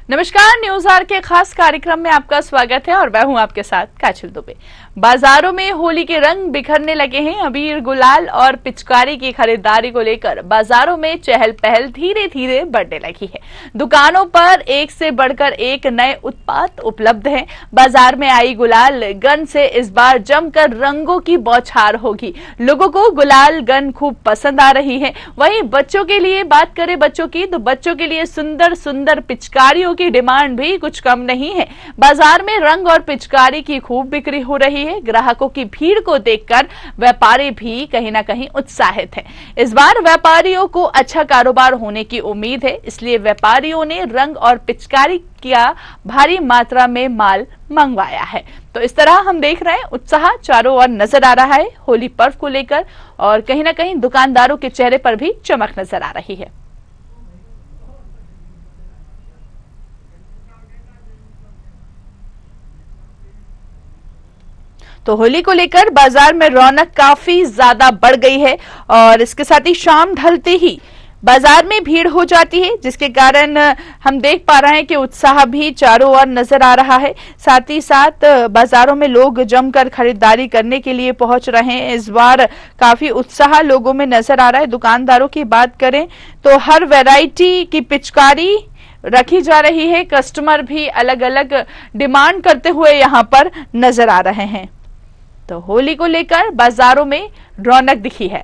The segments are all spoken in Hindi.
नमस्कार, न्यूज आर के खास कार्यक्रम में आपका स्वागत है और मैं हूं आपके साथ काजल दुबे। बाजारों में होली के रंग बिखरने लगे हैं। अबीर, गुलाल और पिचकारी की खरीदारी को लेकर बाजारों में चहल पहल धीरे धीरे बढ़ने लगी है। दुकानों पर एक से बढ़कर एक नए उत्पाद उपलब्ध हैं। बाजार में आई गुलाल गन से इस बार जमकर रंगों की बौछार होगी। लोगों को गुलाल गन खूब पसंद आ रही है। वहीं बच्चों के लिए बात करें बच्चों की, तो बच्चों के लिए सुंदर सुंदर पिचकारियों की डिमांड भी कुछ कम नहीं है। बाजार में रंग और पिचकारी की खूब बिक्री हो रही है। ग्राहकों की भीड़ को देखकर व्यापारी भी कहीं ना कहीं उत्साहित है। इस बार व्यापारियों को अच्छा कारोबार होने की उम्मीद है, इसलिए व्यापारियों ने रंग और पिचकारी का भारी मात्रा में माल मंगवाया है। तो इस तरह हम देख रहे हैं उत्साह चारों ओर नजर आ रहा है होली पर्व को लेकर, और कहीं ना कहीं दुकानदारों के चेहरे पर भी चमक नजर आ रही है। तो होली को लेकर बाजार में रौनक काफी ज्यादा बढ़ गई है और इसके साथ ही शाम ढलते ही बाजार में भीड़ हो जाती है, जिसके कारण हम देख पा रहे हैं कि उत्साह भी चारों ओर नजर आ रहा है। साथ ही साथ बाजारों में लोग जमकर खरीदारी करने के लिए पहुंच रहे हैं। इस बार काफी उत्साह लोगों में नजर आ रहा है। दुकानदारों की बात करें तो हर वैरायटी की पिचकारी रखी जा रही है। कस्टमर भी अलग अलग डिमांड करते हुए यहाँ पर नजर आ रहे हैं। तो होली को लेकर बाजारों में रौनक दिखी है।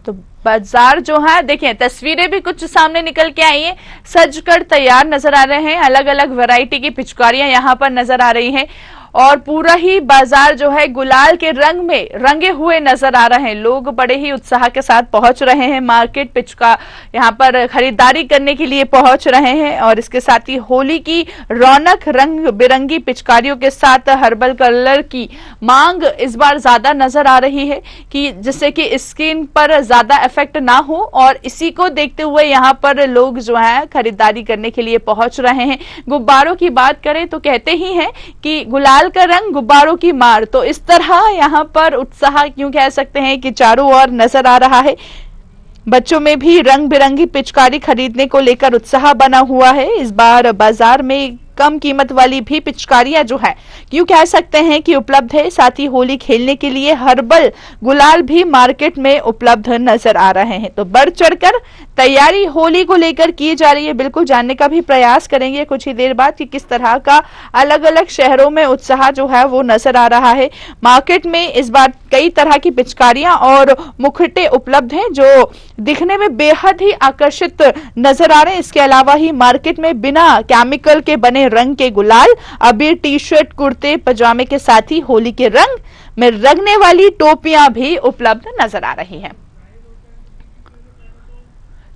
तो बाजार जो है, देखिए तस्वीरें भी कुछ सामने निकल के आई हैं। सजकर तैयार नजर आ रहे हैं। अलग अलग वैरायटी की पिचकारियां यहां पर नजर आ रही हैं और पूरा ही बाजार जो है गुलाल के रंग में रंगे हुए नजर आ रहे हैं। लोग बड़े ही उत्साह के साथ पहुंच रहे हैं। मार्केट पिचका यहां पर खरीदारी करने के लिए पहुंच रहे हैं और इसके साथ ही होली की रौनक रंग बिरंगी पिचकारियों के साथ हर्बल कलर की मांग इस बार ज्यादा नजर आ रही है कि जिससे कि स्किन पर ज्यादा इफेक्ट ना हो, और इसी को देखते हुए यहाँ पर लोग जो है खरीदारी करने के लिए पहुंच रहे हैं। गुब्बारों की बात करें तो कहते ही हैं कि गुलाल का रंग गुब्बारों की मार, तो इस तरह यहाँ पर उत्साह क्यों कह सकते हैं कि चारों ओर नजर आ रहा है। बच्चों में भी रंग बिरंगी पिचकारी खरीदने को लेकर उत्साह बना हुआ है। इस बार बाजार में कम कीमत वाली भी पिचकारियां जो है क्यों कह सकते हैं कि उपलब्ध है। साथ ही होली खेलने के लिए हर्बल गुलाल भी मार्केट में उपलब्ध नजर आ रहे हैं। तो बढ़ चढ़कर तैयारी होली को लेकर की जा रही है। बिल्कुल जानने का भी प्रयास करेंगे कुछ ही देर बाद कि किस तरह का अलग अलग शहरों में उत्साह जो है वो नजर आ रहा है। मार्केट में इस बार कई तरह की पिचकारियां और मुखटे उपलब्ध हैं जो दिखने में बेहद ही आकर्षित नजर आ रहे हैं। इसके अलावा ही मार्केट में बिना केमिकल के बने रंग के गुलाल, अबीर, टी शर्ट, कुर्ते पजामे के साथ ही होली के रंग में रंगने वाली टोपियां भी उपलब्ध नजर आ रही हैं।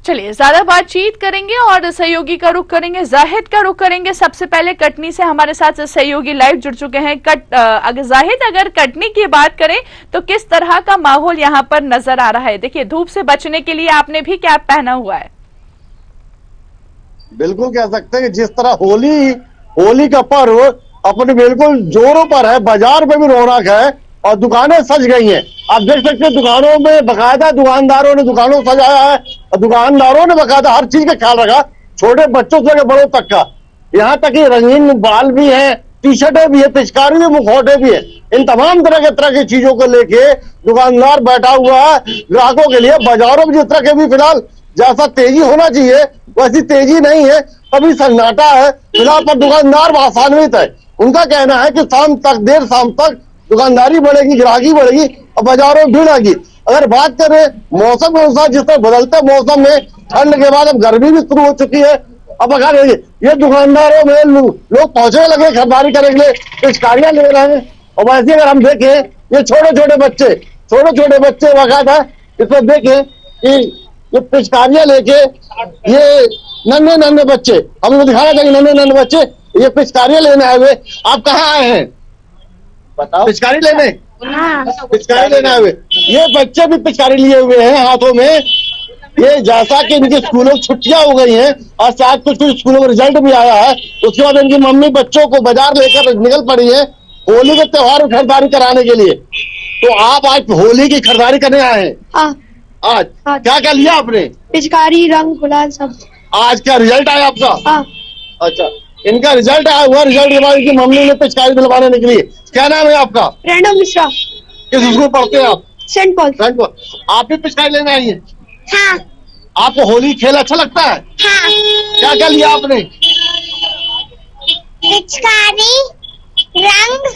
चलिए ज्यादा बातचीत करेंगे और सहयोगी का रुख करेंगे, जाहिद का रुख करेंगे। सबसे पहले कटनी से हमारे साथ सहयोगी लाइव जुड़ चुके हैं। जाहिद, अगर कटनी की बात करें तो किस तरह का माहौल यहाँ पर नजर आ रहा है? देखिए धूप से बचने के लिए आपने भी कैप पहना हुआ है। बिल्कुल कह सकते हैं कि जिस तरह होली का पर्व अपने बिल्कुल जोरों पर है, बाजार में भी रौनक है और दुकानें सज गई हैं। आप देख सकते हैं दुकानों में बकायदा दुकानदारों ने दुकानों को सजाया है और दुकानदारों ने बकायदा हर चीज का ख्याल रखा, छोटे बच्चों से लेकर बड़ों तक का। यहाँ तक कि रंगीन बाल भी है, टी शर्टें भी है, पिचकारी भी, मुखौटे भी है। इन तमाम तरह की चीजों को लेके दुकानदार बैठा हुआ है ग्राहकों के लिए। बाजारों में जिस तरह के भी फिलहाल जैसा तेजी होना चाहिए वैसी तेजी नहीं है, अभी सन्नाटा है फिलहाल, पर दुकानदार आसान्वित है। उनका कहना है कि देर शाम तक दुकानदारी बढ़ेगी, ग्राहकी बढ़ेगी और बाजारों में भीड़ आएगी। अगर बात करें मौसम के अनुसार, जिस तरह बदलते मौसम में ठंड के बाद अब गर्मी भी शुरू हो चुकी है। अब अगर ये दुकानदारों में लोग पहुंचने लगे खरीदारी करने के लिए, पिचकारियां ले रहे हैं। और वैसे अगर हम देखें ये छोटे छोटे बच्चे वकायदा इसमें देखें कि ये पिचकारियां लेके ये नन्हे बच्चे, हम लोग दिखाना चाहिए नन्हे बच्चे ये पिचकारियां लेने आए हुए। आप कहाँ आए हैं बताओ? पिचकारी लेने आए हुए। ये बच्चे भी पिचकारी लिए हुए हैं हाथों में। ये जैसा कि इनके स्कूलों की छुट्टियां हो गई हैं और शायद कुछ स्कूलों में रिजल्ट भी आया है, उसके बाद इनकी मम्मी बच्चों को बाजार लेकर निकल पड़ी है होली के त्योहार में खरीदारी कराने के लिए। तो आप आज होली की खरीदारी करने आए हैं? हाँ, आज हाँ। क्या क्या लिया आपने? पिचकारी, रंग, गुलाल सब। आज क्या रिजल्ट आया आपका? हाँ, अच्छा, इनका रिजल्ट आया हुआ, रिजल्ट के बाद इनकी मम्मी ने पिचकारी दिलवाने निकली। क्या नाम है आपका? प्रणव मिश्रा, किस स्कूल पढ़ते हैं आप? Saint Paul. आप भी पिचकारी लेने आई हैं? हाँ, आपको होली खेल अच्छा लगता है? हाँ। क्या क्या लिया आपने? पिचकारी, रंग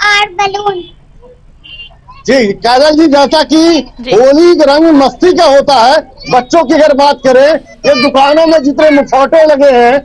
और बलून। जी काजल जी, जैसा कि होली का रंग मस्ती का होता है, बच्चों की अगर बात करें, ये दुकानों में जितने मुखौटे लगे हैं,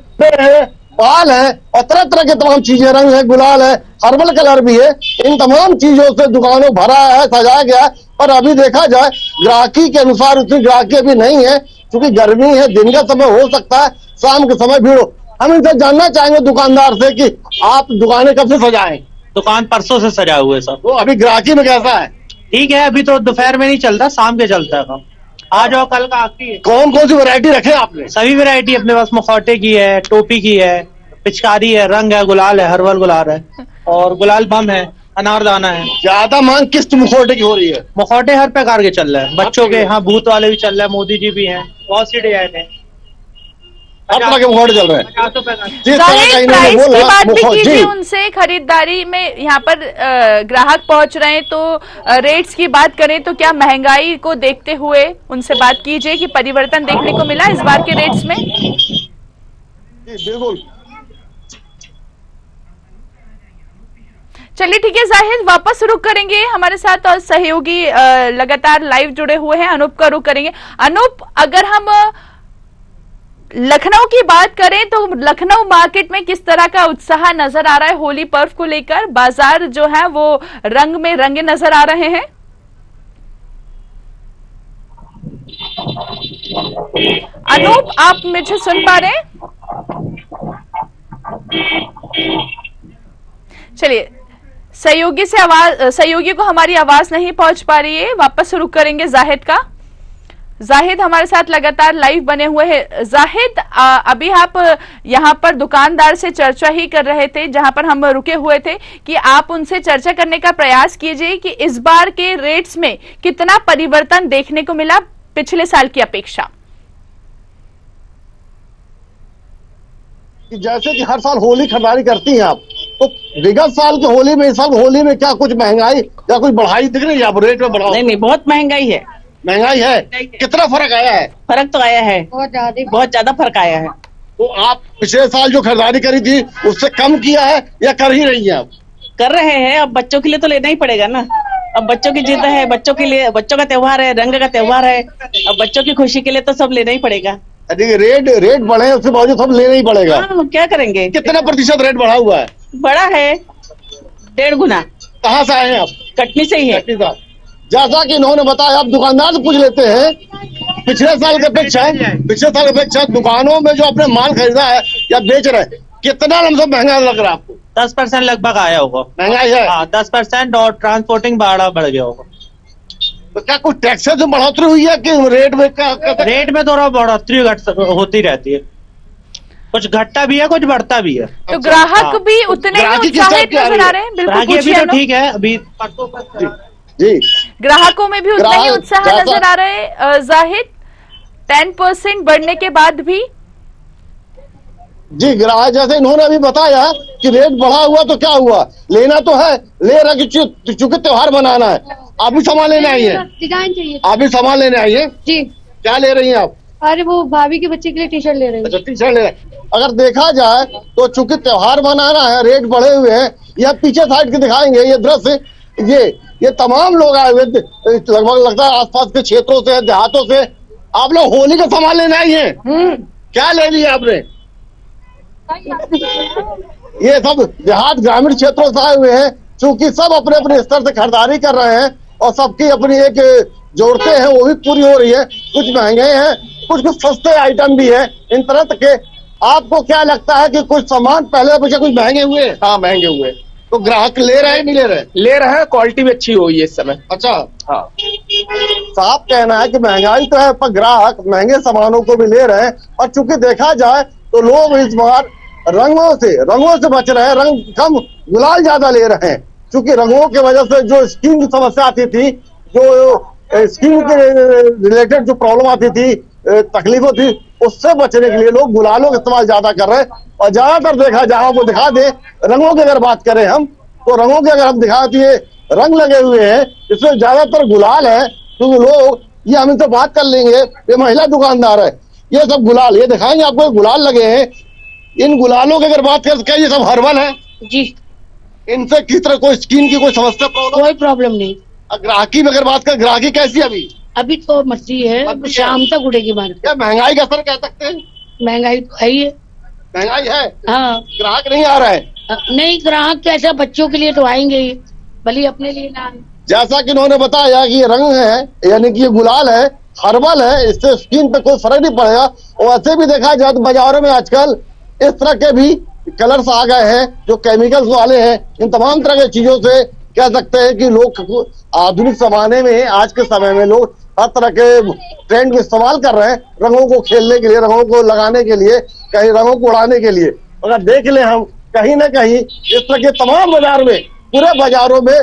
बाल है और तरह तरह के तमाम चीजें, रंग है, गुलाल है, हर्बल कलर भी है, इन तमाम चीजों से दुकानों भरा है, सजाया गया है। पर अभी देखा जाए ग्राहकी के अनुसार उतनी ग्राहकी अभी नहीं है, क्योंकि गर्मी है, दिन का समय हो सकता है, शाम के समय भीड़ हो। हम इनसे जानना चाहेंगे दुकानदार से कि आप दुकानें कब से सजाएं? दुकान परसों से सजा हुए सब। तो अभी ग्राहकी में कैसा है? ठीक है, अभी तो दोपहर में नहीं चलता, शाम के चलता है काम। आ जाओ, कल का आखिरी है। कौन कौन सी वैरायटी रखे आपने? सभी वैरायटी अपने पास, मुखौटे की है, टोपी की है, पिचकारी है, रंग है, गुलाल है, हर्बल गुलाल है और गुलाल बम है, अनारदाना है। ज्यादा मांग किस मुखौटे की हो रही है? मुखौटे हर प्रकार के चल रहे हैं, बच्चों के, हाँ, भूत वाले भी चल रहे हैं, मोदी जी भी हैं, बहुत सी डिजाइन है। हर तरह के मुखौटे चल रहे हैं। 50 रुपए का। जिस तरह का जाहिर इन्होंने प्राइस की बोला, बात भी जी कीजिए उनसे। खरीदारी में यहाँ पर ग्राहक पहुंच रहे हैं, तो रेट्स की बात करें तो क्या महंगाई को देखते हुए उनसे बात कीजिए कि परिवर्तन देखने को मिला इस बार के रेट्स में? जी बिल्कुल। चलिए ठीक है जाहिद, वापस रुक करेंगे हमारे साथ और सहयोगी लगातार लाइव जुड़े हुए हैं, अनूप का रुक करेंगे। अनूप, अगर हम लखनऊ की बात करें तो लखनऊ मार्केट में किस तरह का उत्साह नजर आ रहा है होली पर्व को लेकर? बाजार जो है वो रंग में रंगे नजर आ रहे हैं। अनूप, आप मुझे सुन पा रहे हैं? चलिए, सहयोगी को हमारी आवाज नहीं पहुंच पा रही है, वापस शुरू करेंगे जाहिद का। जाहिद हमारे साथ लगातार लाइव बने हुए हैं। जाहिद, अभी आप यहाँ पर दुकानदार से चर्चा ही कर रहे थे, जहां पर हम रुके हुए थे, कि आप उनसे चर्चा करने का प्रयास कीजिए कि इस बार के रेट्स में कितना परिवर्तन देखने को मिला पिछले साल की अपेक्षा। जैसे कि हर साल होली खरीदारी करती हैं आप, तो विगत साल की होली में इस साल होली में क्या कुछ महंगाई या कुछ बढ़ाई दिख रही है? आप रेट में बढ़ाओ? नहीं, बहुत महंगाई है। महंगाई है? कितना फर्क आया है? फर्क तो आया है, बहुत ज्यादा फर्क आया है। तो आप पिछले साल जो खरीदारी करी थी उससे कम किया है या कर ही रही हैं आप? कर रहे हैं, अब बच्चों के लिए तो लेना ही पड़ेगा ना। अब बच्चों की जिद है, बच्चों के लिए, बच्चों का त्योहार है, रंग का त्योहार है, अब बच्चों की खुशी के लिए तो सब लेना ही पड़ेगा। देखिए रेट बढ़े, उसके बावजूद सब लेना ही पड़ेगा। हाँ, क्या करेंगे। कितना प्रतिशत रेट बढ़ा हुआ है? बड़ा है, 1.5 गुना। कहाँ से आए हैं आप? कटनी से ही है। कटनी साहब, जैसा कि इन्होंने बताया, आप दुकानदार से पूछ लेते हैं, पिछले साल के अपेक्षा दुकानों में जो आपने माल खरीदा है या बेच रहे हैं, कितना लमसम महंगा लग रहा है आपको? 10% लगभग आया होगा। महंगाई है? हाँ, 10% और ट्रांसपोर्टिंग भाड़ा बढ़ गया होगा। तो क्या कुछ टैक्स में बढ़ोतरी हुई है कि रेट में रेट में थोड़ा बढ़ोतरी होती रहती है, कुछ घटता भी है, कुछ बढ़ता भी है। तो ग्राहक भी उतने ही उत्साहित नजर आ रहे हैं? बिल्कुल, अभी तो ठीक है, अभी जी ग्राहकों में भी उतना ही उत्साह नजर आ रहे हैं जाहिद, 10% बढ़ने के बाद भी। जी ग्राहक, जैसे इन्होंने अभी बताया कि रेट बढ़ा हुआ तो क्या हुआ, लेना तो है, ले रहा कि चूंकि त्योहार मनाना है। आप भी सामान लेने आई है? डिजाइन चाहिए। आप भी सामान लेने आई है? जी। क्या ले रही हैं आप? अरे वो भाभी के बच्चे के लिए टी शर्ट ले रहे हैं। अच्छा, टी शर्ट ले रहे हैं। अगर देखा जाए तो चूंकि त्योहार मनाना है, रेट बढ़े हुए हैं। यह पीछे साइड के दिखाएंगे ये दृश्य, ये तमाम लोग आए हुए लगभग लगता है आसपास के क्षेत्रों से, देहातों से। आप लोग होली का सामान लेने आई हैं? क्या ले लिया आपने? ये सब देहात ग्रामीण क्षेत्रों से आए हुए हैं, चूंकि सब अपने अपने स्तर से खरीदारी कर रहे हैं और सबकी अपनी एक जोड़ते हैं वो भी पूरी हो रही है। कुछ महंगे हैं, कुछ सस्ते आइटम भी है, इन तरह के। आपको क्या लगता है कि कुछ सामान पहले अपेक्षा कुछ महंगे हुए? हाँ, महंगे हुए। तो ग्राहक ले रहे हैं नहीं ले रहे? ले रहे हैं, क्वालिटी भी अच्छी हुई है इस समय। अच्छा, हाँ, साफ कहना है कि महंगाई तो है, पर ग्राहक महंगे सामानों को भी ले रहे हैं। और चूंकि देखा जाए तो लोग इस बार रंगों से बच रहे हैं, रंग कम, गुलाल ज्यादा ले रहे हैं। चूंकि रंगों की वजह से जो स्किन की समस्या आती थी, जो स्किन के रिलेटेड जो प्रॉब्लम आती थी, तकलीफों थी, उससे बचने के लिए लोग गुलालों का इस्तेमाल ज्यादा कर रहे हैं। और ज्यादातर देखा जहां वो दिखा दे रंगों की अगर बात करें हम, तो रंगों के अगर हम दिखा दिए रंग लगे हुए हैं, इसमें ज्यादातर गुलाल है। क्योंकि लोग, ये हम इनसे बात कर लेंगे, ये महिला दुकानदार है, ये सब गुलाल ये दिखाएंगे आपको, गुलाल लगे हैं। इन गुलालों की अगर बात करें तो क्या ये सब हर्बल है? जी, इनसे किस तरह कोई स्किन की कोई समस्या प्रॉब्लम? कोई प्रॉब्लम नहीं। ग्राहकी में अगर बात करें, ग्राहकी कैसी है अभी? अभी तो मछली है, मछली है। शाम तक उड़ेगी मार्केट। क्या महंगाई का असर कह सकते हैं? महंगाई तो है ही है। महंगाई है, हाँ, ग्राहक नहीं आ रहा है। नहीं ग्राहक तो ऐसा बच्चों के लिए तो आएंगे ही, भले अपने लिए ना आए। जैसा कि उन्होंने बताया कि ये रंग है, यानी कि ये गुलाल है, हर्बल है, इससे स्किन पे कोई फर्क नहीं पड़ेगा। और वैसे भी देखा जाए तो बाजारों में आजकल इस तरह के भी कलर्स आ गए हैं जो केमिकल्स वाले हैं। इन तमाम तरह की चीजों से कह सकते हैं कि लोग आधुनिक जमाने में, आज के समय में लोग हर तरह के ट्रेंड को इस्तेमाल कर रहे हैं, रंगों को खेलने के लिए, रंगों को लगाने के लिए, कहीं रंगों को उड़ाने के लिए। अगर देख ले हम, कहीं ना कहीं इस तरह के तमाम बाजार में, पूरे बाजारों में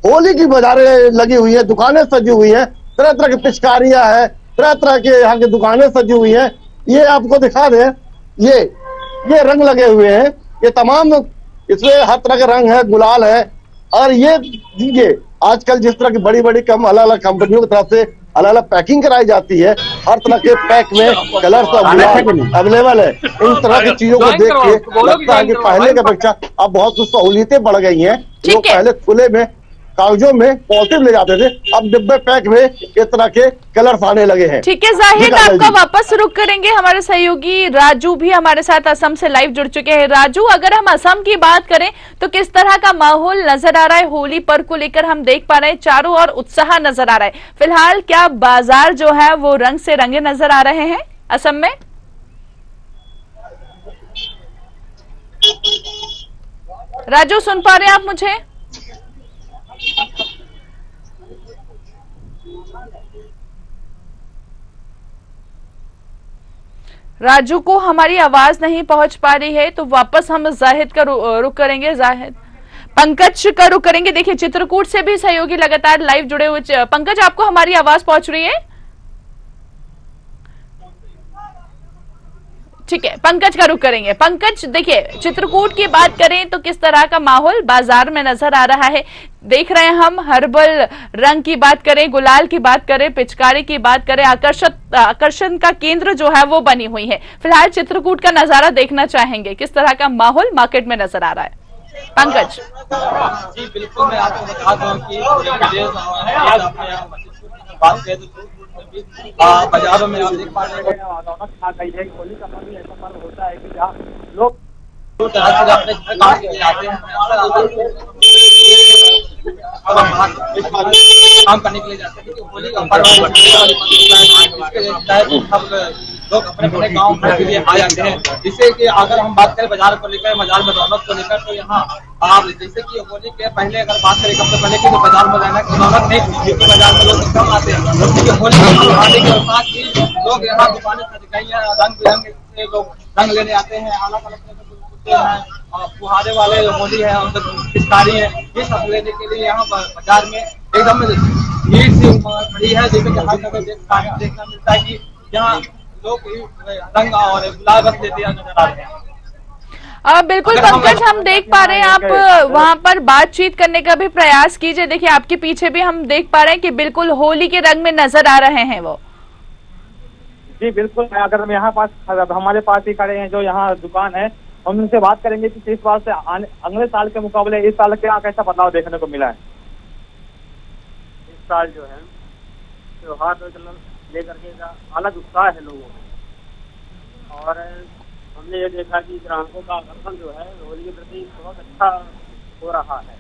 होली की बाजारें लगी हुई है, दुकानें सजी हुई है, तरह तरह की पिचकारियां है, तरह तरह के यहाँ की दुकानें सजी हुई है। ये आपको दिखा दे, ये रंग लगे हुए हैं, ये तमाम, इसमें हर तरह के रंग है, गुलाल है। और ये दीजिए, आजकल जिस तरह की बड़ी बड़ी अलग अलग कंपनियों की तरफ से अलग अलग पैकिंग कराई जाती है, हर तरह के पैक में कलर्स अवेलेबल है। इन तरह की चीजों को देख के लगता है कि पहले की अपेक्षा अब बहुत कुछ सहूलियतें बढ़ गई हैं। लोग पहले खुले में कागजों में पॉजिटिव ले जाते थे, अब डिब्बे पैक में इस तरह के कलर्स आने लगे हैं। ठीक है जाहिद, आपका वापस रुक करेंगे। हमारे सहयोगी राजू भी हमारे साथ असम से लाइव जुड़ चुके हैं। राजू, अगर हम असम की बात करें तो किस तरह का माहौल नजर आ रहा है? होली पर्व को लेकर हम देख पा रहे हैं चारों ओर उत्साह नजर आ रहा है। फिलहाल क्या बाजार जो है वो रंग से रंगे नजर आ रहे हैं असम में? राजू, सुन पा रहे हैं आप मुझे? राजू को हमारी आवाज नहीं पहुंच पा रही है, तो वापस हम जाहिद का रुख करेंगे। जाहिद, पंकज का रुख करेंगे। देखिए, चित्रकूट से भी सहयोगी लगातार लाइव जुड़े हुए। पंकज, आपको हमारी आवाज पहुंच रही है? ठीक है, पंकज का रुख करेंगे। पंकज, देखिए, चित्रकूट की बात करें तो किस तरह का माहौल बाजार में नजर आ रहा है? देख रहे हैं हम, हर्बल रंग की बात करें, गुलाल की बात करें, पिचकारी की बात करें, आकर्षण का केंद्र जो है वो बनी हुई है। फिलहाल चित्रकूट का नजारा देखना चाहेंगे, किस तरह का माहौल मार्केट में नजर आ रहा है? पंकज जी बिल्कुल, मैं आपको बता दूं कि बात करें तो बाजारों में आप देख पा रहे हैं रौनक आ गई है। होली का पर्व ऐसा पर्व होता है कि जहाँ लोग तरह से अपने काम के लिए आते हैं, काम करने के लिए जाते हैं, क्योंकि होली का पर्व सब लोग अपने अपने गाँव के लिए आ जाते हैं। जिससे कि अगर हम बात करें बाजार को लेकर, बाजार में रौनक को लेकर, तो यहाँ आप जैसे कि होली के पहले अगर बात करें सबसे पहले की, तो बाजार में रौनक नहीं थी, बाजार में लोग कम आते हैं। होली आने के साथ ही लोग यहाँ दुकानें सज गई हैं, रंग बिरंगे से लोग रंग लेने आते हैं, अलग अलग फुहारे वाले होली है, पिचकारी है, ये सब लेने के लिए यहाँ बाजार में एकदम भीड़ सी पड़ी है। जैसे कि हर जगह देखना मिलता है कि यहाँ लोग रंग और गुलाल बस लेते नजर आ रहे हैं। बिल्कुल पंकज, हम देख पा रहे हैं, आप वहां पर बातचीत करने का भी प्रयास कीजिए। देखिए, आपके पीछे भी हम देख पा रहे हैं कि बिल्कुल होली के रंग में नजर आ रहे हैं वो। जी बिल्कुल, अगर हम यहाँ पास, हमारे पास ही खड़े हैं जो यहाँ दुकान है, हम उनसे बात करेंगे कि इस बार से अगले साल के मुकाबले इस साल क्या कैसा बदलाव देखने को मिला है। इस साल जो है त्योहार लेकर के अलग उत्साह है लोगों में, और हमने ये देखा कि ग्राहकों का आकर्षण जो है होली के प्रति बहुत अच्छा हो रहा है।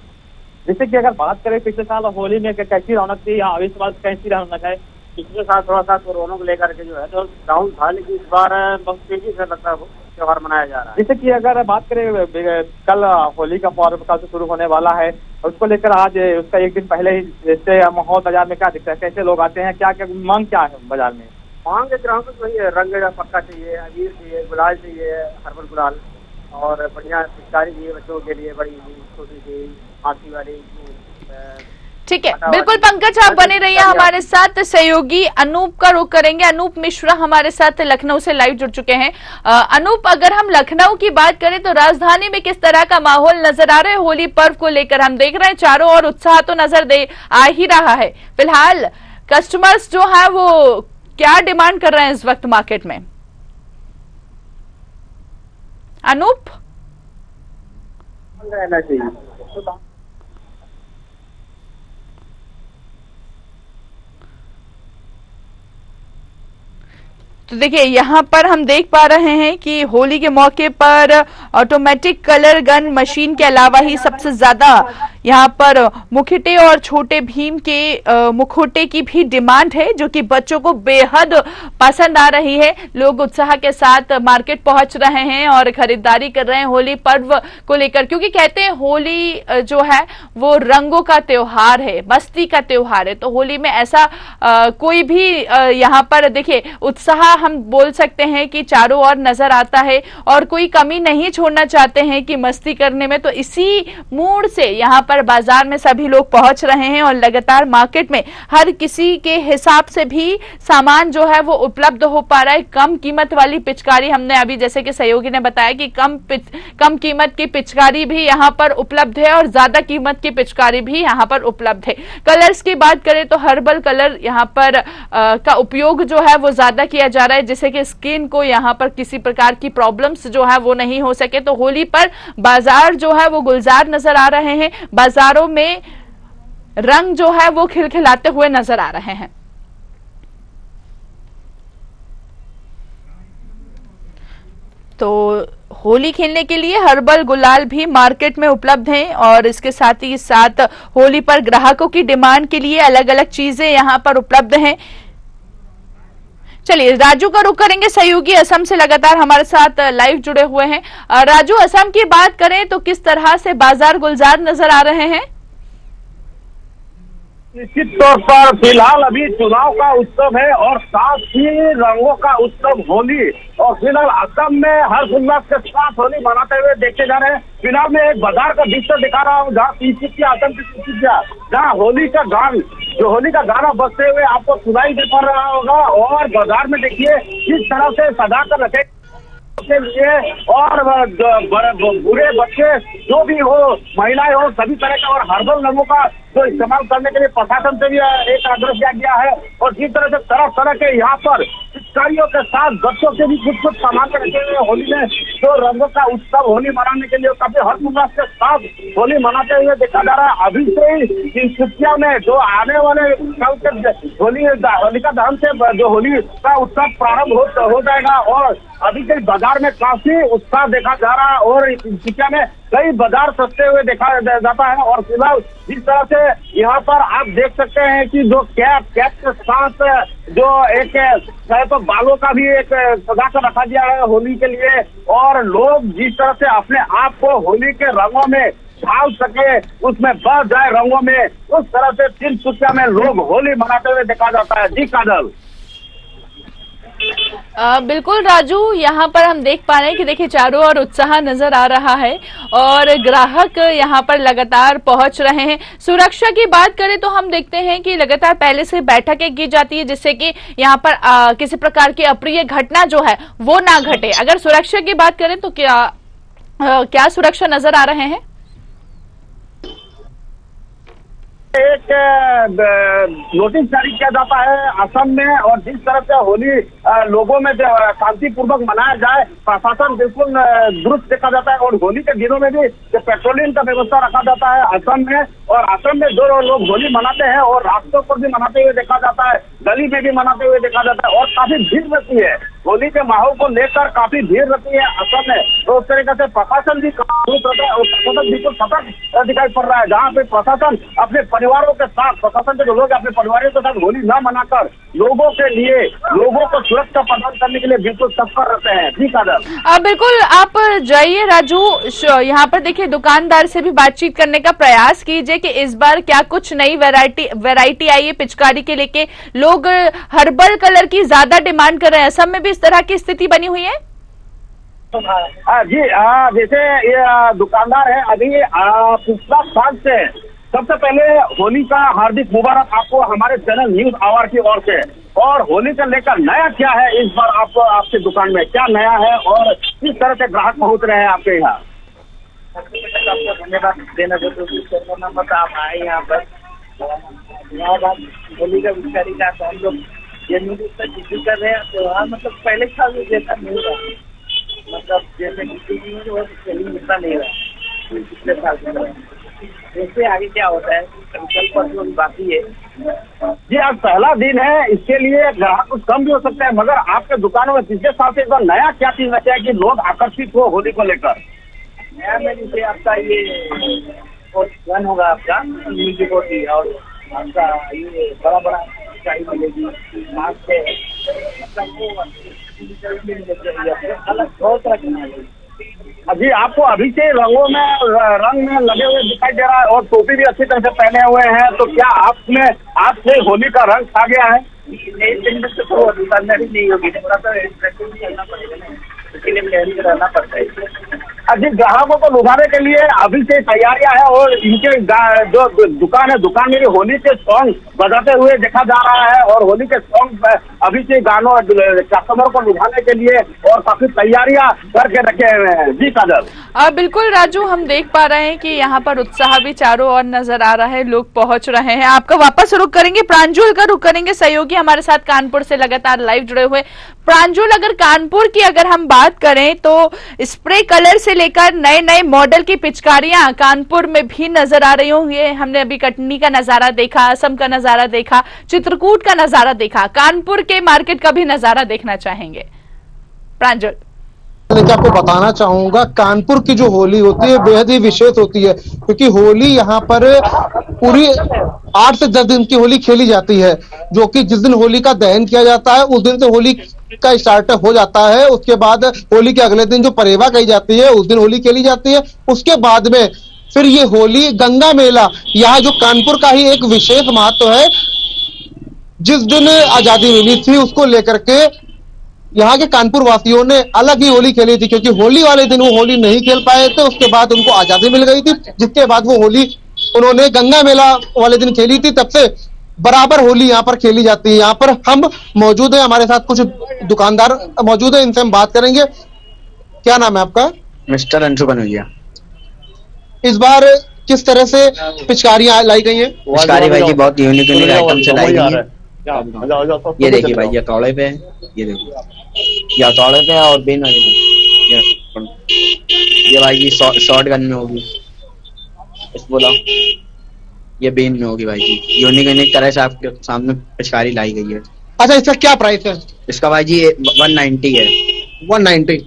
जैसे कि अगर बात करें पिछले साल होली में कैसी रौनक थी, यहाँ इस बार कैसी रौनक है? पिछले साल थोड़ा सा कोरोना को लेकर के जो है तो डाउन था, लेकिन इस बार बहुत तेजी से लगता है वो त्योहार मनाया जा रहा है। जैसे कि अगर बात करें, कल होली का पर्व कल से शुरू होने वाला है, उसको लेकर आज उसका एक दिन पहले ही जैसे माहौल बाजार में क्या दिखता है, कैसे लोग आते हैं, क्या क्या मांग क्या है बाजार में? मांग ग्राहकों को वही है, रंग पक्का चाहिए, अबीर चाहिए, गुलाल चाहिए, हर्बल गुलाल, और बढ़िया पिचकारी भी है बच्चों के लिए, बड़ी छोटी सी हाथी वाली। ठीक है, बिल्कुल पंकज आप बने रहिए हमारे साथ। सहयोगी अनूप का रुख करेंगे। अनूप मिश्रा हमारे साथ लखनऊ से लाइव जुड़ चुके हैं। अनूप, अगर हम लखनऊ की बात करें तो राजधानी में किस तरह का माहौल नजर आ रहा है होली पर्व को लेकर? हम देख रहे हैं चारों ओर उत्साह तो नजर आ ही रहा है। फिलहाल कस्टमर्स जो है वो क्या डिमांड कर रहे हैं इस वक्त मार्केट में? अनूप रहना चाहिए। तो देखिए यहाँ पर हम देख पा रहे हैं कि होली के मौके पर ऑटोमेटिक कलर गन मशीन के अलावा ही सबसे ज्यादा यहाँ पर मुखटे और छोटे भीम के मुखोटे की भी डिमांड है, जो कि बच्चों को बेहद पसंद आ रही है। लोग उत्साह के साथ मार्केट पहुंच रहे हैं और खरीदारी कर रहे हैं होली पर्व को लेकर, क्योंकि कहते हैं होली जो है वो रंगों का त्योहार है, मस्ती का त्योहार है। तो होली में ऐसा कोई भी यहाँ पर देखिए उत्साह हम बोल सकते हैं कि चारों ओर नजर आता है और कोई कमी नहीं छोड़ना चाहते हैं कि मस्ती करने में। तो इसी मूड से यहाँ पर बाजार में सभी लोग पहुंच रहे हैं और लगातार मार्केट में हर किसी के हिसाब से भी सामान जो है वो उपलब्ध हो पा रहा है। कम कीमत वाली पिचकारी, हमने अभी जैसे कि सहयोगी ने बताया कि कम कीमत की पिचकारी भी यहाँ पर उपलब्ध है और ज्यादा कीमत की पिचकारी भी यहाँ पर उपलब्ध है। कलर्स की बात करें तो हर्बल कलर यहाँ पर का उपयोग जो है वो ज्यादा किया जा रहा है, जिससे कि स्किन को यहाँ पर किसी प्रकार की प्रॉब्लम्स जो है वो नहीं हो सके। तो होली पर बाजार जो है वो गुलजार नजर आ रहे हैं, बाजारों में रंग जो है वो खिलखिलाते हुए नजर आ रहे हैं। तो होली खेलने के लिए हर्बल गुलाल भी मार्केट में उपलब्ध हैं और इसके साथ ही साथ होली पर ग्राहकों की डिमांड के लिए अलग अलग चीजें यहां पर उपलब्ध हैं। चलिए राजू का रुख करेंगे। सहयोगी असम से लगातार हमारे साथ लाइव जुड़े हुए हैं। राजू, असम की बात करें तो किस तरह से बाजार गुलजार नजर आ रहे हैं? निश्चित तौर पर फिलहाल अभी चुनाव का उत्सव है और साथ ही रंगों का उत्सव होली, और फिलहाल असम में हर्षोल्लास के साथ होली मनाते हुए देखे जा रहे हैं। फिलहाल मैं एक बाजार का दृश्य दिखा रहा हूँ जहाँ असम की तीनसुकिया, जहाँ होली का गाना बजते हुए आपको सुनाई दे पा रहा होगा। और बाजार में देखिए किस तरह से सजा कर रखे के लिए, और बुरे बच्चे जो भी हो, महिलाएं हो, सभी तरह का और हर्बल रंगों का जो इस्तेमाल करने के लिए प्रशासन से भी एक आग्रह किया गया है। और जिस तरह से तरह के यहाँ पर पिचकारियों के साथ बच्चों के भी कुछ सामान रखे हुए होली में जो रंगों का उत्सव होली मनाने के लिए काफी हर्षोल्लास के साथ होली मनाते हुए देखा जा रहा है। अभी से ही तीनसुकिया में जो आने वाले कल के होलिका दहन से जो होली का उत्सव प्रारंभ हो जाएगा और अभी से बाजार में काफी उत्साह देखा जा रहा है और तीनसुकिया में कई बाजार सस्ते हुए देखा जाता है। और फिलहाल जिस तरह से यहाँ पर आप देख सकते हैं कि जो कैप के साथ जो एक तो बालों का भी एक सजा कर रखा गया है होली के लिए, और लोग जिस तरह से अपने आप को होली के रंगों में ढाल सके, उसमें बह जाए रंगों में, उस तरह से तीनसुकिया में लोग होली मनाते हुए देखा जाता है। जी काजल। बिल्कुल राजू, यहाँ पर हम देख पा रहे हैं कि देखिए चारों ओर उत्साह नजर आ रहा है और ग्राहक यहाँ पर लगातार पहुंच रहे हैं। सुरक्षा की बात करें तो हम देखते हैं कि लगातार पहले से बैठकें की जाती है जिससे कि यहाँ पर किसी प्रकार की अप्रिय घटना जो है वो ना घटे। अगर सुरक्षा की बात करें तो क्या सुरक्षा नजर आ रहे हैं? एक नोटिस जारी किया जाता है असम में, और जिस तरह से होली लोगों में शांतिपूर्वक मनाया जाए, प्रशासन बिल्कुल दुरुस्त देखा जाता है। और होली के दिनों में भी पेट्रोलिंग का व्यवस्था रखा जाता है असम में, और असम में जो लोग होली मनाते हैं और रास्तों पर भी मनाते हुए देखा जाता है, गली में भी मनाते हुए देखा जाता है और काफी भीड़ रहती है। होली के माहौल को लेकर काफी भीड़ रहती है असम में, तो उस तरीके से प्रशासन भी बिल्कुल सतर्क दिखाई पड़ रहा है, जहाँ पे प्रशासन अपने परिवारों के साथ, प्रशासन के जो लोग अपने परिवारों के साथ होली न मनाकर लोगों के लिए, लोगों को सुरक्षा प्रदान करने के लिए बिल्कुल तत्पर रहते हैं। ठीक है, बिल्कुल आप जाइए राजू, यहाँ पर देखिए दुकानदार से भी बातचीत करने का प्रयास कीजिए कि इस बार क्या कुछ नई वैरायटी आई है पिचकारी के लेके। लोग हर्बल कलर की ज्यादा डिमांड कर रहे हैं। असम में भी इस तरह की स्थिति बनी हुई है? जी जैसे ये दुकानदार है अभी पिछला साल से सबसे पहले होली का हार्दिक मुबारक आपको हमारे चैनल न्यूज आवर की ओर से। और होली को लेकर नया क्या है इस बार आपको आपकी दुकान में क्या नया है और किस तरह से ग्राहक पहुंच रहे हैं आपके यहाँ? आपको धन्यवाद देना चाहते आप आए यहाँ पर होली का पिचकारी का तो हम लोग ये न्यूज कर रहे हैं त्योहार मतलब पहले साल जैसा नहीं रहा मतलब जैसे मिलता नहीं रहा पिछले साल से। इससे आगे क्या होता है कल परसों बाकी है। जी आज पहला दिन है इसके लिए ग्राहक कुछ कम भी हो सकता है मगर आपके दुकानों में पिछले साल से नया क्या चीज बचा है कि लोग आकर्षित हो होली को लेकर? नया में जैसे आपका ये गन होगा आपका म्यूजिक होगी और आपका ये बड़ा बड़ा गाड़ी मिलेगी मास्क है मतलब वो अलग बहुत तरह की। अभी आपको अभी से रंगों में रंग में लगे हुए दिखाई दे रहा है और टोपी भी अच्छी तरह से पहने हुए हैं तो क्या आपने आपसे होली का रंग खा गया है? तो दुकानदारी नहीं होगी थोड़ा सा करना पड़ेगा ना इसके लिए तैयारी रहना पड़ता है। अभी ग्राहकों को लुभाने के लिए अभी से तैयारियां हैं और इनके जो दुकान है दुकान में होली के सॉन्ग बजाते हुए देखा जा रहा है और होली के सॉन्ग अभी से गानों कस्टमर को लुभाने के लिए और काफी तैयारियां करके रखे हुए हैं। जी काजल बिल्कुल राजू, हम देख पा रहे हैं कि यहाँ पर उत्साह भी चारों ओर नजर आ रहा है, लोग पहुंच रहे हैं। आपका वापस रुक करेंगे, प्रांजुल का रुक करेंगे, सहयोगी हमारे साथ कानपुर से लगातार लाइव जुड़े हुए। प्रांजुल, अगर कानपुर की अगर हम बात करें तो स्प्रे कलर से लेकर नए नए मॉडल की पिचकारियां कानपुर में भी नजर आ रही होंगी। हमने अभी कटनी का नजारा देखा, असम का नजारा देखा, चित्रकूट का नजारा देखा, कानपुर के मार्केट का भी नजारा देखना चाहेंगे। प्रांजुल, लेकिन आपको बताना चाहूंगा कानपुर की जो होली होती है बेहद ही विशेष होती है क्योंकि होली यहाँ पर पूरी 8 से 10 दिन की होली खेली जाती है जो कि जिस दिन होली का दहन किया जाता है उस दिन से होली का स्टार्ट हो जाता है। उसके बाद होली के अगले दिन जो परेवा कही जाती है उस दिन होली खेली जाती है। उसके बाद में फिर ये होली गंगा मेला यहाँ जो कानपुर का ही एक विशेष महत्व है। जिस दिन आजादी मिली थी उसको लेकर के यहाँ के कानपुर वासियों ने अलग ही होली खेली थी क्योंकि होली वाले दिन वो होली नहीं खेल पाए थे। उसके बाद उनको आजादी मिल गई थी जिसके बाद वो होली उन्होंने गंगा मेला वाले दिन खेली थी। तब से बराबर होली यहाँ पर खेली जाती है। यहाँ पर हम मौजूद है, हमारे साथ कुछ दुकानदार मौजूद है, इनसे हम बात करेंगे। क्या नाम है आपका? मिस्टर अंशु कन्हैया। इस बार किस तरह से पिचकारियां लाई गई है? पिचकारी भाई जी बहुत यूनिक आइटम से लाई गई है। ये देखिए भाई, ये हथौड़े पे है, ये देखिए ये हथौड़े पे है और बीन ये भाई जी शॉर्ट गन में होगी, इस बोला ये बीन में होगी भाई जी। यूनिक तरह से आपके सामने पिचकारी लाई गई है। अच्छा, इसका क्या प्राइस है? इसका भाई जी 190 है। 190।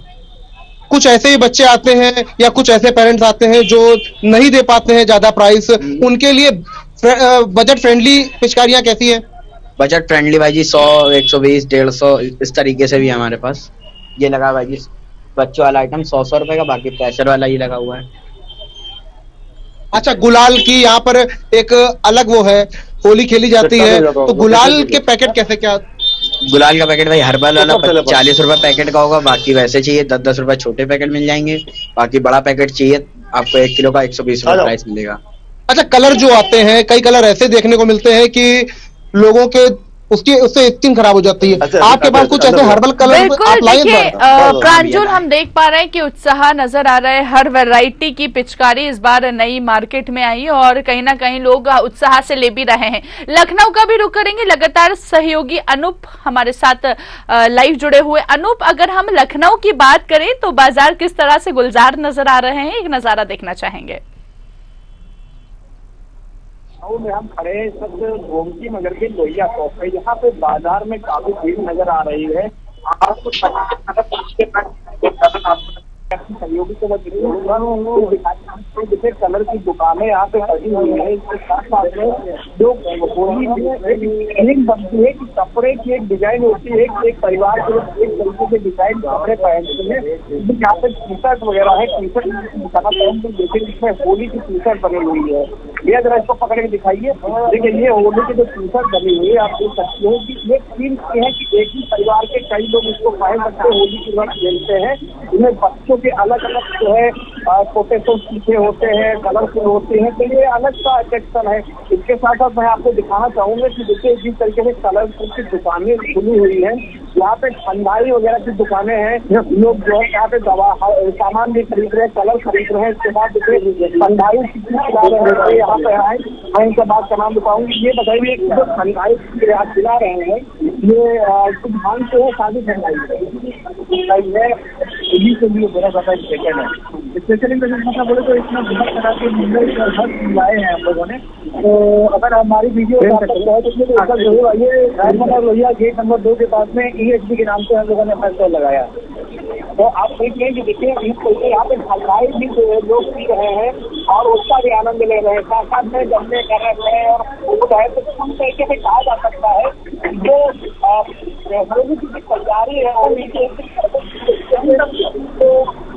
कुछ ऐसे ही बच्चे आते हैं या कुछ ऐसे पेरेंट्स आते हैं जो नहीं दे पाते हैं ज्यादा प्राइस, उनके लिए बजट फ्रेंडली पिचकारियां कैसी हैं? बजट फ्रेंडली भाई जी 100, 120, 150 इस तरीके से भी है हमारे पास। ये लगा भाई जी बच्चों वाला आइटम 100 रुपए का, बाकी प्रेशर वाला ही लगा हुआ है। अच्छा, गुलाल की यहाँ पर एक अलग वो है, होली खेली जाती है तो गुलाल के पैकेट कैसे क्या? गुलाल का पैकेट भाई हर्बल वाला 40 रुपए पैकेट का होगा, बाकी वैसे चाहिए 10-10 रुपए छोटे पैकेट मिल जाएंगे, बाकी बड़ा पैकेट चाहिए आपको 1 किलो का 120 रुपए प्राइस मिलेगा। अच्छा, कलर जो आते हैं कई कलर ऐसे देखने को मिलते हैं कि लोगों के उससे स्किन खराब हो जाती है। आपके पास कुछ ऐसे हर्बल कलर आप लाए? देखिए प्रांजुल, हम देख पा रहे हैं कि उत्साह नजर आ रहा है। हर वैरायटी की पिचकारी इस बार नई मार्केट में आई और कहीं ना कहीं लोग उत्साह से ले भी रहे हैं। लखनऊ का भी रुख करेंगे, लगातार सहयोगी अनूप हमारे साथ लाइव जुड़े हुए। अनूप, अगर हम लखनऊ की बात करें तो बाजार किस तरह से गुलजार नजर आ रहे हैं, एक नजारा देखना चाहेंगे। में हम खड़े हैं सब गोमती नगर के लोहिया चौक है। यहाँ पे बाजार में काफी भीड़ नजर आ रही है। आपको सहयोगी को मैं जैसे कलर की दुकानें यहाँ पे सजी हुई है, इसके साथ साथ में जो होली फीलिंग बनती है कि कपड़े की एक डिजाइन होती है, एक परिवार के लोग एक तरीके से डिजाइन कपड़े पहनते हैं। यहाँ पे टी शर्ट वगैरह है, टी शर्ट पहन के देखें इसमें होली की टी शर्ट बनी हुई है। ये जरा इसको पकड़ के दिखाइए। देखिए ये होली की जो टी शर्ट बनी हुई है आप देख सकते हो कि ये थीम है कि एक ही परिवार के कई लोग इसको पहन सकते होली की रंग खेलते हैं। इनमें बच्चों के अलग अलग जो है पोटेटो सीखे होते हैं, कलरफुल होते हैं, तो ये अलग सा अट्रैक्शन है। इसके साथ साथ मैं आपको दिखाना चाहूंगा कि देखिए जिस तरीके से कलरफुल की दुकानें खुली हुई हैं, यहाँ पे ठंडाई वगैरह की दुकानें हैं, लोग जो है यहाँ पे दवा सामान भी खरीद रहे हैं, कलर खरीद रहे हैं। इसके बाद देखिए ठंडाई खिला रहे हैं, यहाँ पे आए मैं इनके बाद का नाम बताऊंगी। ये बताइए जो ठंडाई खिला रहे हैं ये धान से है, शादी ठंडाई है, के लिए मेरा ज्यादा सेकेंड है। स्पेशली मतलब बोले तो इसमें बहुत तरह के मुंबई लाए हैं हम लोगों ने। तो अगर हमारी वीडियो जरूर आइए। भैया गेट नंबर 2 के पास में EHD के नाम से हम लोगों ने अपना स्टॉल लगाया। तो आप देखिए कि देखिए यहाँ पे हलवाई भी लोग पी रहे हैं और उसका भी आनंद ले रहे हैं, साथ साथ में जमने कर रहे हैं और फूड है। तो उस तरीके से कहा जा सकता है जो होली की तैयारी है होली की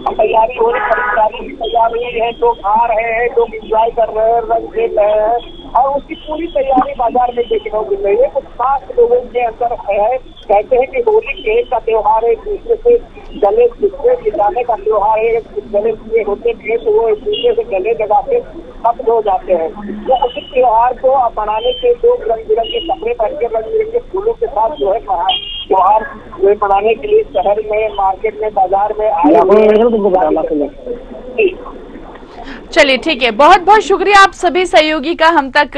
तैयारी हो रही, खरीदारी तैयार हुई है, लोग आ रहे हैं, लोग इंजॉय कर रहे हैं, रंग खेल रहे हैं और उसकी पूरी तैयारी बाजार में देखने को मिल रही है। कुछ खास लोगों के अंदर है, कहते हैं कि होली खेल का त्योहार है, एक दूसरे से गले मिलाने का त्योहार है। गले हुए होते थे तो वो एक दूसरे से गले लगाते शब्द हो जाते हैं। तो उसी त्योहार को मनाने के लोग रंग बिरंगे कपड़े पहन के रंग बिरंगे फूलों के साथ जो है त्योहार मनाने के लिए शहर में, मार्केट में, बाजार में आए हुए। चलिए ठीक है, बहुत बहुत शुक्रिया आप सभी सहयोगी का हम तक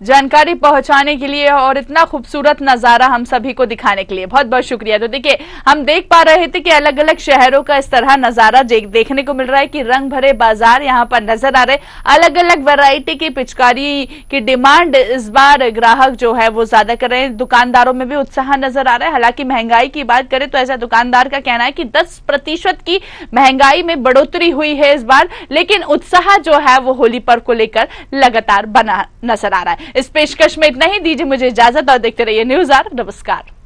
जानकारी पहुंचाने के लिए और इतना खूबसूरत नजारा हम सभी को दिखाने के लिए बहुत बहुत शुक्रिया। तो देखिए हम देख पा रहे थे कि अलग अलग शहरों का इस तरह नजारा देखने को मिल रहा है कि रंग भरे बाजार यहाँ पर नजर आ रहे, अलग अलग वैरायटी की पिचकारी की डिमांड इस बार ग्राहक जो है वो ज्यादा कर रहे हैं। दुकानदारों में भी उत्साह नजर आ रहा है। हालांकि महंगाई की बात करें तो ऐसा दुकानदार का कहना है कि 10% की महंगाई में बढ़ोतरी हुई है इस बार, लेकिन उत्साह जो है वो होली पर्व को लेकर लगातार बना नजर आ रहा है। इस पेशकश में इतना ही, दीजिए मुझे इजाजत और देखते रहिए न्यूज़ आवर। नमस्कार।